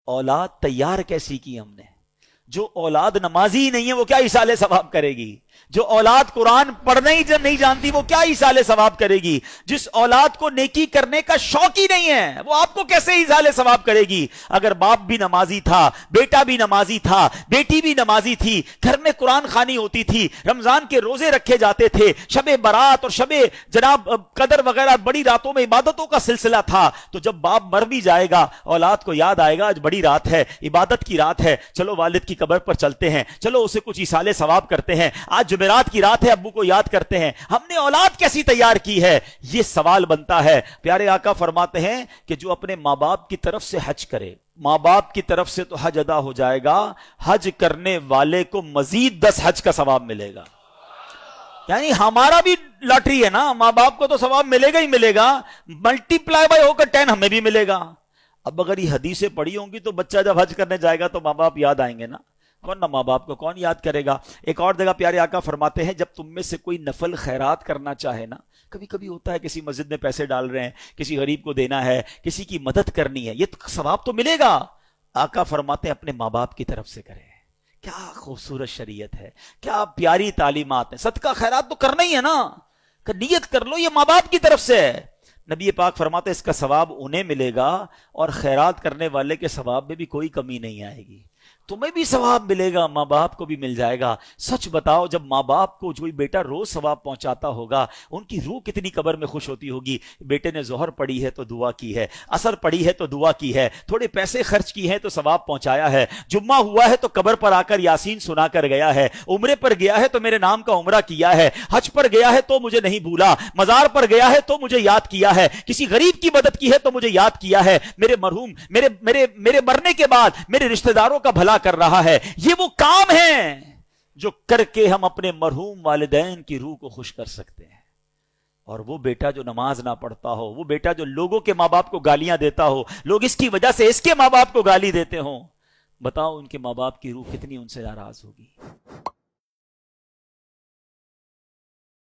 اولاد تیار کیسی کی ہم نے؟ جو اولاد نمازی نہیں ہے وہ کیا ایصال ثواب کرے گی؟ جو اولاد قرآن پڑھنا ہی نہیں جانتی وہ کیا ایصال ثواب کرے گی؟ جس اولاد کو نیکی کرنے کا شوق ہی نہیں ہے وہ آپ کو کیسے ایصال ثواب کرے گی؟ اگر باپ بھی نمازی تھا، بیٹا بھی نمازی تھا، بیٹی بھی نمازی تھی، گھر میں قرآن خوانی ہوتی تھی، رمضان کے روزے رکھے جاتے تھے، شب برات اور شب جناب قدر وغیرہ بڑی راتوں میں عبادتوں کا سلسلہ تھا، تو جب باپ مر بھی جائے گا اولاد کو یاد آئے گا آج بڑی رات ہے، عبادت کی رات ہے، چلو والد کی قبر پر چلتے ہیں، چلو اسے کچھ ایصال ثواب کرتے ہیں، آج جمعرات کی رات ہے ابو کو یاد کرتے ہیں۔ ہم نے اولاد کیسی تیار کی ہے؟ یہ سوال بنتا ہے۔ پیارے آقا فرماتے ہیں کہ جو اپنے ماں باپ کی طرف سے حج کرے، ماں باپ کی طرف سے تو حج ادا ہو جائے گا، حج کرنے والے کو مزید 10 حج کا ثواب ملے گا۔ یعنی ہمارا بھی لاٹری ہے نا، ماں باپ کو تو ثواب ملے گا ہی ملے گا، ملٹی پلائی بائی ہو کر 10 ہمیں بھی ملے گا۔ اب اگر یہ حدیثیں پڑھی ہوں گی تو بچہ جب حج کرنے جائے گا تو ماں باپ یاد آئیں گے نا، ورنہ ماں باپ کو کون یاد کرے گا؟ ایک اور جگہ پیارے آقا فرماتے ہیں جب تم میں سے کوئی نفل خیرات کرنا چاہے نا، کبھی کبھی ہوتا ہے کسی مسجد میں پیسے ڈال رہے ہیں، کسی غریب کو دینا ہے، کسی کی مدد کرنی ہے، یہ ثواب تو ملے گا۔ آقا فرماتے ہیں اپنے ماں باپ کی طرف سے کرے۔ کیا خوبصورت شریعت ہے، کیا پیاری تعلیمات ہیں۔ صدقہ خیرات تو کرنا ہی ہے نا، کہ نیت کر لو یہ ماں باپ کی طرف سے ہے۔ نبی پاک فرماتے ہیں اس کا ثواب انہیں ملے گا اور خیرات کرنے والے کے ثواب میں بھی کوئی کمی نہیں آئے گی، تمہیں بھی ثواب ملے گا، ماں باپ کو بھی مل جائے گا۔ سچ بتاؤ جب ماں باپ کو کوئی بیٹا روز ثواب پہنچاتا ہوگا ان کی روح کتنی قبر میں خوش ہوتی ہوگی۔ بیٹے نے ظہر پڑھی ہے تو دعا کی ہے، عصر پڑھی ہے تو دعا کی ہے، تھوڑے پیسے خرچ کی ہیں تو ثواب پہنچایا ہے، جمعہ ہوا ہے تو قبر پر آ کر یاسین سنا کر گیا ہے، عمرے پر گیا ہے تو میرے نام کا عمرہ کیا ہے، حج پر گیا ہے تو مجھے نہیں بھولا، مزار پر گیا ہے تو مجھے یاد کیا ہے، کسی غریب کی مدد کی ہے تو مجھے یاد کیا ہے، میرے مرحوم میرے مرنے کے بعد میرے رشتہ داروں کا بھلا کر رہا ہے۔ یہ وہ کام ہیں جو کر کے ہم اپنے مرحوم والدین کی روح کو خوش کر سکتے ہیں۔ اور وہ بیٹا جو نماز نہ پڑھتا ہو، وہ بیٹا جو لوگوں کے ماں باپ کو گالیاں دیتا ہو، لوگ اس کی وجہ سے اس کے ماں باپ کو گالی دیتے ہوں، بتاؤ ان کے ماں باپ کی روح کتنی ان سے ناراض ہوگی۔